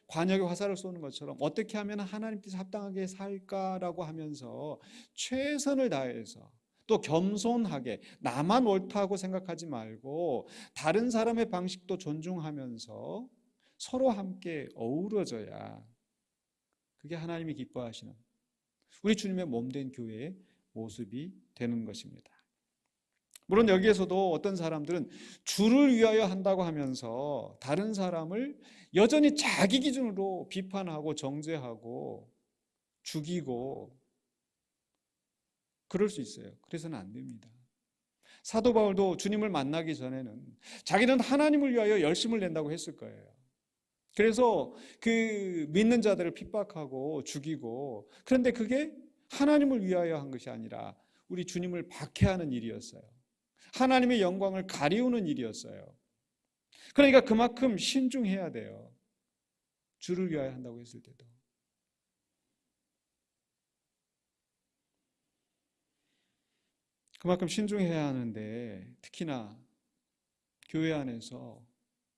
관역에 화살을 쏘는 것처럼 어떻게 하면 하나님 뜻에 합당하게 살까라고 하면서 최선을 다해서 또 겸손하게 나만 옳다고 생각하지 말고 다른 사람의 방식도 존중하면서 서로 함께 어우러져야 그게 하나님이 기뻐하시는 우리 주님의 몸된 교회의 모습이 되는 것입니다. 물론 여기에서도 어떤 사람들은 주를 위하여 한다고 하면서 다른 사람을 여전히 자기 기준으로 비판하고 정죄하고 죽이고 그럴 수 있어요. 그래서는 안 됩니다. 사도 바울도 주님을 만나기 전에는 자기는 하나님을 위하여 열심을 낸다고 했을 거예요. 그래서 그 믿는 자들을 핍박하고 죽이고, 그런데 그게 하나님을 위하여 한 것이 아니라 우리 주님을 박해하는 일이었어요. 하나님의 영광을 가리우는 일이었어요. 그러니까 그만큼 신중해야 돼요. 주를 위하여 한다고 했을 때도. 그만큼 신중해야 하는데, 특히나 교회 안에서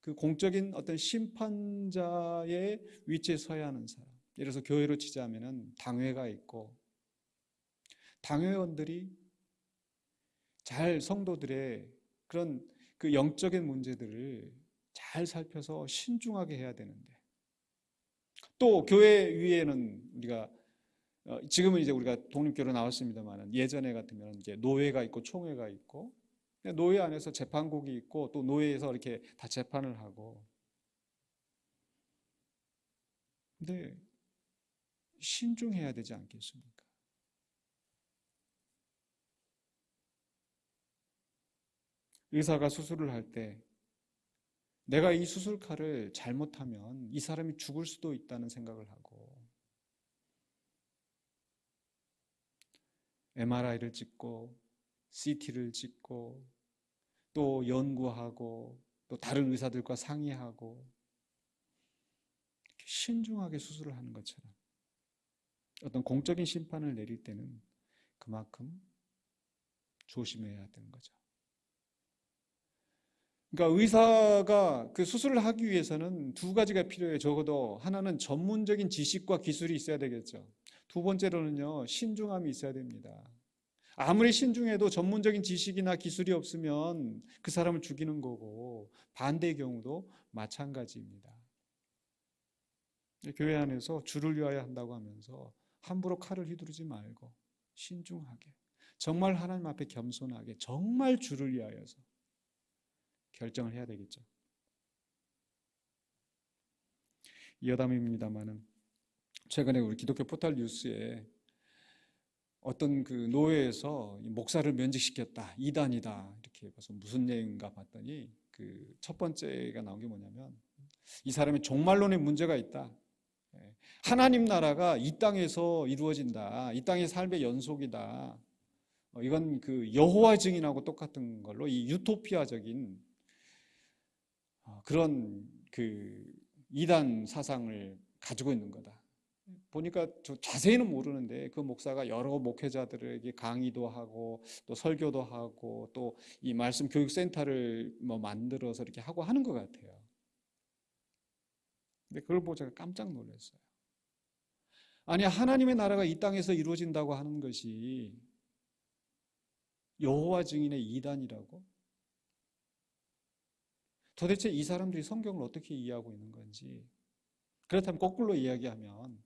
그 공적인 어떤 심판자의 위치에 서야 하는 사람, 예를 들어서 교회로 치자면은 당회가 있고, 당회원들이 잘 성도들의 그런 그 영적인 문제들을 잘 살펴서 신중하게 해야 되는데, 또 교회 위에는 우리가 지금은 이제 우리가 독립교로 나왔습니다만 예전에 같으면 이제 노회가 있고 총회가 있고, 노회 안에서 재판국이 있고 또 노회에서 이렇게 다 재판을 하고, 근데 신중해야 되지 않겠습니까? 의사가 수술을 할 때 내가 이 수술칼을 잘못하면 이 사람이 죽을 수도 있다는 생각을 하고, MRI를 찍고 CT를 찍고 또 연구하고 또 다른 의사들과 상의하고 신중하게 수술을 하는 것처럼 어떤 공적인 심판을 내릴 때는 그만큼 조심해야 되는 거죠. 그러니까 의사가 그 수술을 하기 위해서는 두 가지가 필요해요. 적어도 하나는 전문적인 지식과 기술이 있어야 되겠죠. 두 번째로는요, 신중함이 있어야 됩니다. 아무리 신중해도 전문적인 지식이나 기술이 없으면 그 사람을 죽이는 거고, 반대의 경우도 마찬가지입니다. 교회 안에서 주를 위하여 한다고 하면서 함부로 칼을 휘두르지 말고 신중하게, 정말 하나님 앞에 겸손하게, 정말 주를 위하여서 결정을 해야 되겠죠. 이 여담입니다만은 최근에 우리 기독교 포털 뉴스에 어떤 그 노예에서 목사를 면직시켰다, 이단이다 이렇게 봐서 무슨 얘기인가 봤더니 그 첫 번째가 나온 게 뭐냐면, 이 사람이 종말론에 문제가 있다. 하나님 나라가 이 땅에서 이루어진다. 이 땅의 삶의 연속이다. 이건 그 여호와 증인하고 똑같은 걸로 이 유토피아적인 그런 그 이단 사상을 가지고 있는 거다. 보니까 저 자세히는 모르는데 그 목사가 여러 목회자들에게 강의도 하고 또 설교도 하고 또 이 말씀 교육 센터를 뭐 만들어서 이렇게 하고 하는 것 같아요. 근데 그걸 보고 제가 깜짝 놀랐어요. 아니, 하나님의 나라가 이 땅에서 이루어진다고 하는 것이 여호와 증인의 이단이라고? 도대체 이 사람들이 성경을 어떻게 이해하고 있는 건지. 그렇다면 거꾸로 이야기하면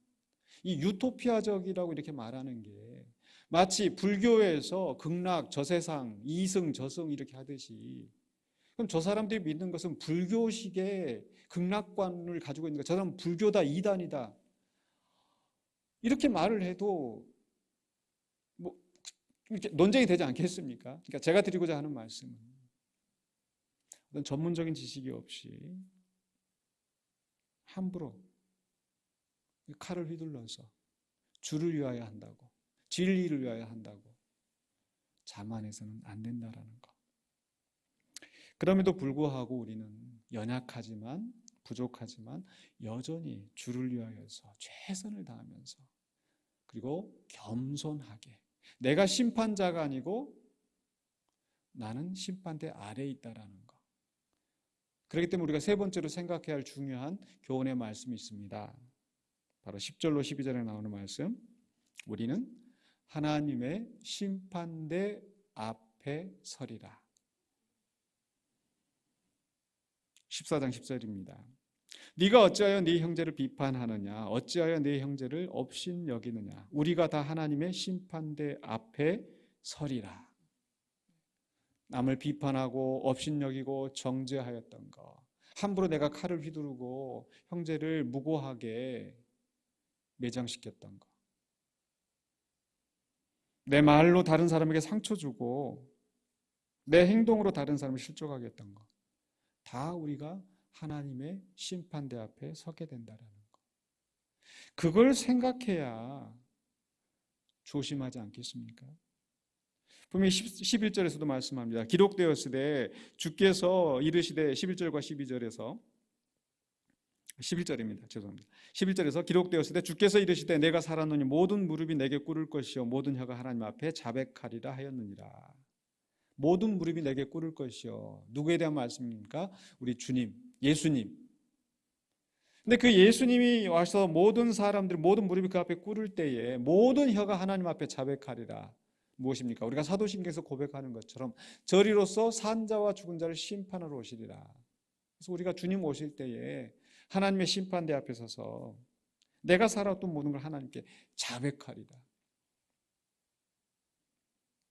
이 유토피아적이라고 이렇게 말하는 게 마치 불교에서 극락, 저세상, 이승, 저승 이렇게 하듯이, 그럼 저 사람들이 믿는 것은 불교식의 극락관을 가지고 있는 거, 저 사람은 불교다, 이단이다 이렇게 말을 해도 뭐 이렇게 논쟁이 되지 않겠습니까? 그러니까 제가 드리고자 하는 말씀은 어떤 전문적인 지식이 없이 함부로 칼을 휘둘러서 주를 위하여 한다고, 진리를 위하여 한다고 자만해서는 안 된다라는 것. 그럼에도 불구하고 우리는 연약하지만 부족하지만 여전히 주를 위하여서 최선을 다하면서, 그리고 겸손하게, 내가 심판자가 아니고 나는 심판대 아래에 있다라는 것. 그렇기 때문에 우리가 세 번째로 생각해야 할 중요한 교훈의 말씀이 있습니다. 바로 10절로 12절에 나오는 말씀. 우리는 하나님의 심판대 앞에 서리라. 14장 10절입니다. 네가 어찌하여 네 형제를 비판하느냐, 어찌하여 네 형제를 업신여기느냐. 우리가 다 하나님의 심판대 앞에 서리라. 남을 비판하고 업신여기고 정죄하였던 것, 함부로 내가 칼을 휘두르고 형제를 무고하게 매장시켰던 것, 내 말로 다른 사람에게 상처 주고 내 행동으로 다른 사람을 실족하게 했던 것, 다 우리가 하나님의 심판대 앞에 서게 된다는 것. 그걸 생각해야 조심하지 않겠습니까? 분명히 11절에서도 말씀합니다. 기록되었으되 주께서 이르시되, 11절과 12절에서 11절입니다. 죄송합니다. 11절에서 기록되었으되 주께서 이르시되 내가 살았노니 모든 무릎이 내게 꿇을 것이요 모든 혀가 하나님 앞에 자백하리라 하였느니라. 모든 무릎이 내게 꿇을 것이요. 누구에 대한 말씀입니까? 우리 주님, 예수님. 근데 그 예수님이 와서 모든 사람들, 모든 무릎이 그 앞에 꿇을 때에 모든 혀가 하나님 앞에 자백하리라. 무엇입니까? 우리가 사도신경에서 고백하는 것처럼 저리로서 산 자와 죽은 자를 심판하러 오시리라. 그래서 우리가 주님 오실 때에 하나님의 심판대 앞에 서서 내가 살았던 모든 걸 하나님께 자백하리라.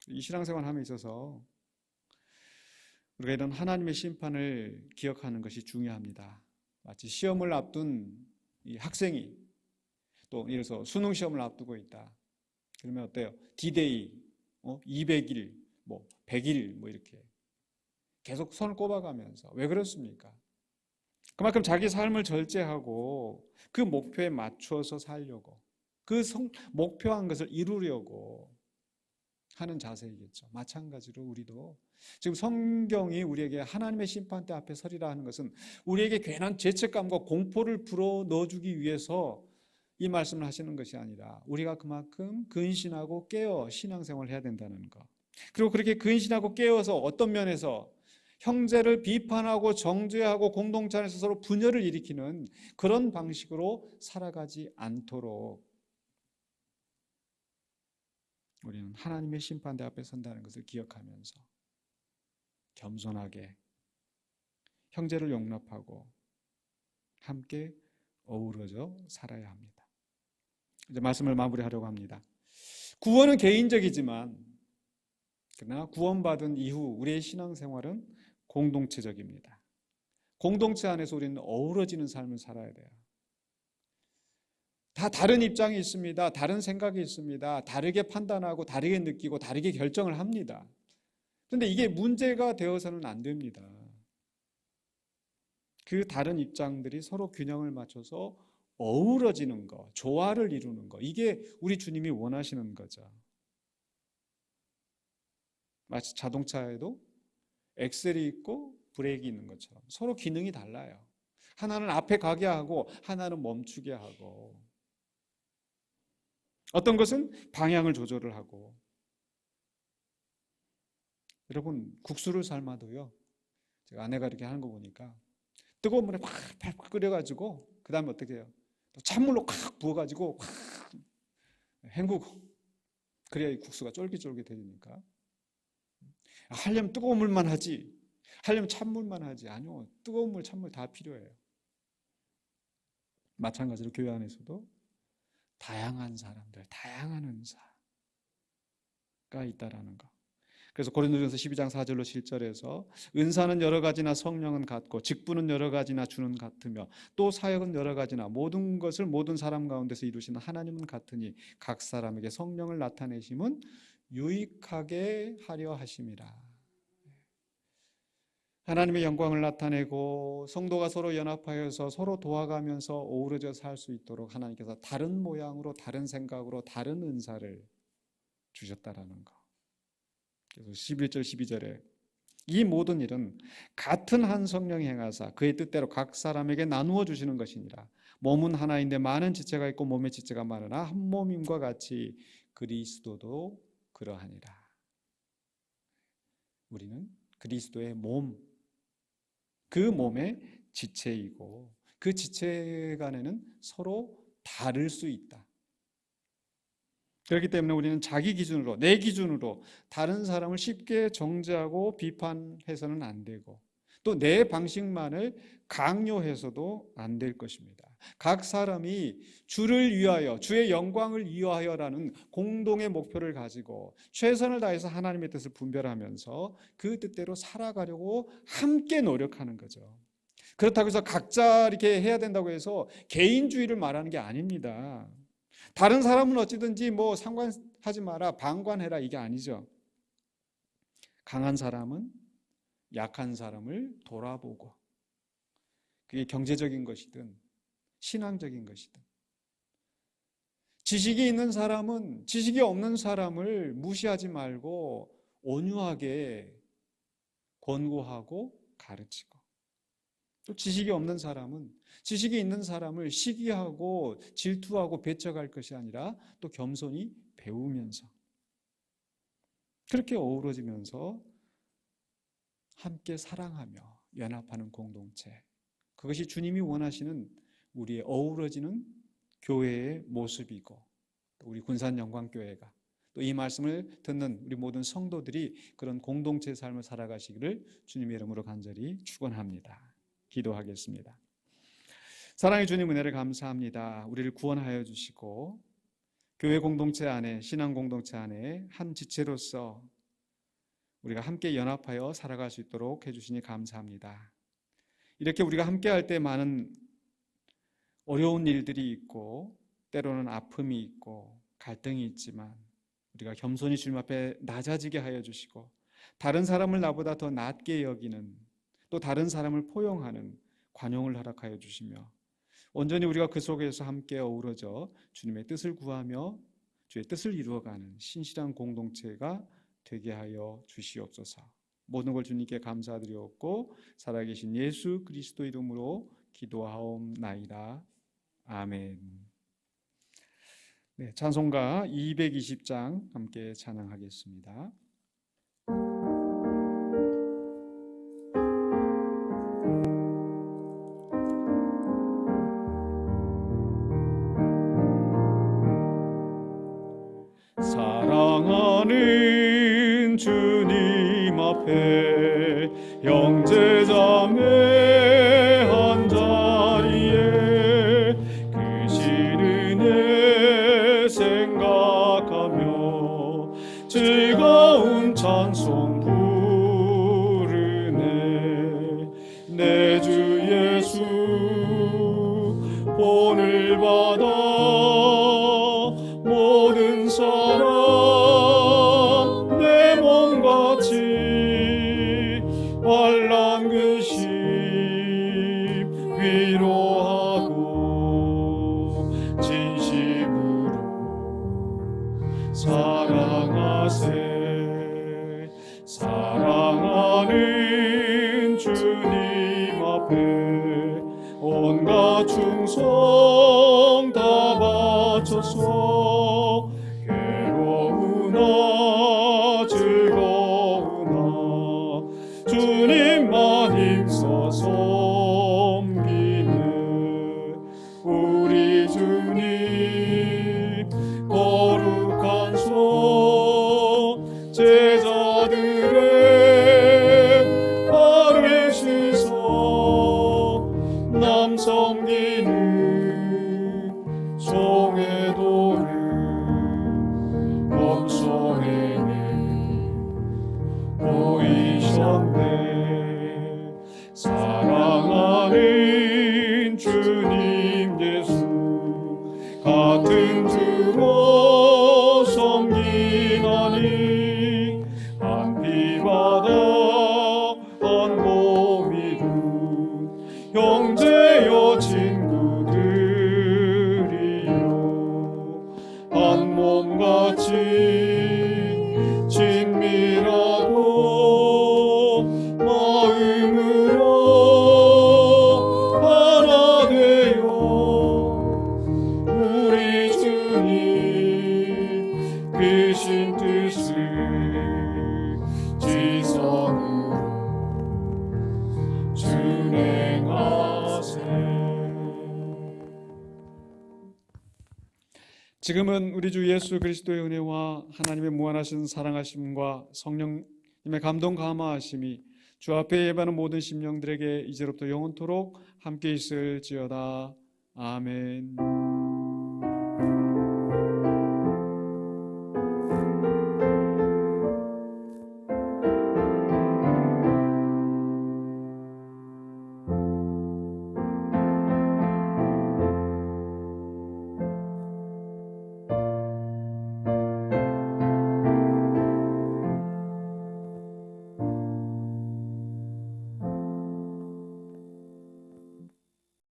이 신앙생활 함에 있어서 우리가 이런 하나님의 심판을 기억하는 것이 중요합니다. 마치 시험을 앞둔 이 학생이 또 예를 들어서 수능 시험을 앞두고 있다. 그러면 어때요? D-Day, 200일, 100일 이렇게 계속 손을 꼽아가면서, 왜 그렇습니까? 그만큼 자기 삶을 절제하고 그 목표에 맞추어서 살려고, 그 목표한 것을 이루려고 하는 자세이겠죠. 마찬가지로 우리도 지금 성경이 우리에게 하나님의 심판대 앞에 서리라 하는 것은 우리에게 괜한 죄책감과 공포를 불어 넣어주기 위해서 이 말씀을 하시는 것이 아니라 우리가 그만큼 근신하고 깨어 신앙생활을 해야 된다는 것. 그리고 그렇게 근신하고 깨어서 어떤 면에서 형제를 비판하고 정죄하고 공동체 안에서 서로 분열을 일으키는 그런 방식으로 살아가지 않도록 우리는 하나님의 심판대 앞에 선다는 것을 기억하면서 겸손하게 형제를 용납하고 함께 어우러져 살아야 합니다. 이제 말씀을 마무리하려고 합니다. 구원은 개인적이지만 그러나 구원받은 이후 우리의 신앙생활은 공동체적입니다. 공동체 안에서 우리는 어우러지는 삶을 살아야 돼요. 다 다른 입장이 있습니다. 다른 생각이 있습니다. 다르게 판단하고 다르게 느끼고 다르게 결정을 합니다. 그런데 이게 문제가 되어서는 안 됩니다. 그 다른 입장들이 서로 균형을 맞춰서 어우러지는 거, 조화를 이루는 거, 이게 우리 주님이 원하시는 거죠. 마치 자동차에도 엑셀이 있고 브레이크가 있는 것처럼 서로 기능이 달라요. 하나는 앞에 가게 하고 하나는 멈추게 하고, 어떤 것은 방향을 조절을 하고. 여러분, 국수를 삶아도요, 제가 아내가 이렇게 하는 거 보니까 뜨거운 물에 팍팍 끓여가지고 그 다음에 어떻게 해요? 또 찬물로 콱 부어가지고 확 헹구고, 그래야 이 국수가 쫄깃쫄깃해지니까. 하려면 뜨거운 물만 하지, 하려면 찬물만 하지. 아니요, 뜨거운 물, 찬물 다 필요해요. 마찬가지로 교회 안에서도 다양한 사람들, 다양한 은사가 있다라는 거. 그래서 고린도전서 12장 4절로 7절에서 은사는 여러 가지나 성령은 같고 직분은 여러 가지나 주는 같으며 또 사역은 여러 가지나 모든 것을 모든 사람 가운데서 이루시는 하나님은 같으니 각 사람에게 성령을 나타내심은 유익하게 하려 하심이라. 하나님의 영광을 나타내고 성도가 서로 연합하여서 서로 도와가면서 어우러져 살 수 있도록 하나님께서 다른 모양으로, 다른 생각으로, 다른 은사를 주셨다라는 거. 그래서 11절 12절에 이 모든 일은 같은 한 성령이 행하사 그의 뜻대로 각 사람에게 나누어 주시는 것이니라. 몸은 하나인데 많은 지체가 있고 몸의 지체가 많으나 한 몸임과 같이 그리스도도 그러하니라. 우리는 그리스도의 몸, 그 몸의 지체이고 그 지체 간에는 서로 다를 수 있다. 그렇기 때문에 우리는 자기 기준으로, 내 기준으로 다른 사람을 쉽게 정죄하고 비판해서는 안 되고, 또 내 방식만을 강요해서도 안 될 것입니다. 각 사람이 주를 위하여, 주의 영광을 위하여라는 공동의 목표를 가지고 최선을 다해서 하나님의 뜻을 분별하면서 그 뜻대로 살아가려고 함께 노력하는 거죠. 그렇다고 해서 각자 이렇게 해야 된다고 해서 개인주의를 말하는 게 아닙니다. 다른 사람은 어찌든지 뭐 상관하지 마라, 방관해라, 이게 아니죠. 강한 사람은 약한 사람을 돌아보고, 그게 경제적인 것이든 신앙적인 것이든, 지식이 있는 사람은 지식이 없는 사람을 무시하지 말고 온유하게 권고하고 가르치고, 또 지식이 없는 사람은 지식이 있는 사람을 시기하고 질투하고 배척할 것이 아니라 또 겸손히 배우면서 그렇게 어우러지면서 함께 사랑하며 연합하는 공동체, 그것이 주님이 원하시는 우리의 어우러지는 교회의 모습이고, 또 우리 군산영광교회가 또 이 말씀을 듣는 우리 모든 성도들이 그런 공동체의 삶을 살아가시기를 주님의 이름으로 간절히 축원합니다. 기도하겠습니다. 사랑의 주님, 은혜를 감사합니다. 우리를 구원하여 주시고 교회 공동체 안에, 신앙 공동체 안에 한 지체로서 우리가 함께 연합하여 살아갈 수 있도록 해주시니 감사합니다. 이렇게 우리가 함께 할 때 많은 어려운 일들이 있고 때로는 아픔이 있고 갈등이 있지만 우리가 겸손히 주님 앞에 낮아지게 하여 주시고 다른 사람을 나보다 더 낮게 여기는, 또 다른 사람을 포용하는 관용을 허락하여 주시며 온전히 우리가 그 속에서 함께 어우러져 주님의 뜻을 구하며 주의 뜻을 이루어가는 신실한 공동체가 되게 하여 주시옵소서. 모든 걸 주님께 감사드리옵고 살아계신 예수 그리스도 이름으로 기도하옵나이다. 아멘. 네, 찬송가 220장 함께 찬양하겠습니다. 사랑하는 주님 앞에 형제자매 한자리에 그 신은혜 생각하며 즐거운 찬송 부르네. 내 주 예수 본을 받아 모든 사람 내 몸같이 환난 근심 위로하고 진심으로 사랑하세. 사랑하는 주님 앞에 온갖 충성 다 바쳐서 괴로우나 즐거우나 주님만 힘써 섬기네. 우리 주님 거룩한 손 제자들의 발을 씻어 남 섬기는 종의 도를 몸소에는 보이셨네. 사랑하는 주님 예수 같은 주로 섬기나니 한 피바다 한 몸이룬 형제여 친구들이요 한 몸같이 친밀하고 마음으로 하나 되어 우리 주님 크신 뜻을 지성으로 준행하세. 지금은 우리 주 예수 그리스도의 은혜와 하나님의 무한하신 사랑하심과 성령님의 감동 감화하심이 주 앞에 예배하는 모든 심령들에게 이제로부터 영원토록 함께 있을지어다. 아멘.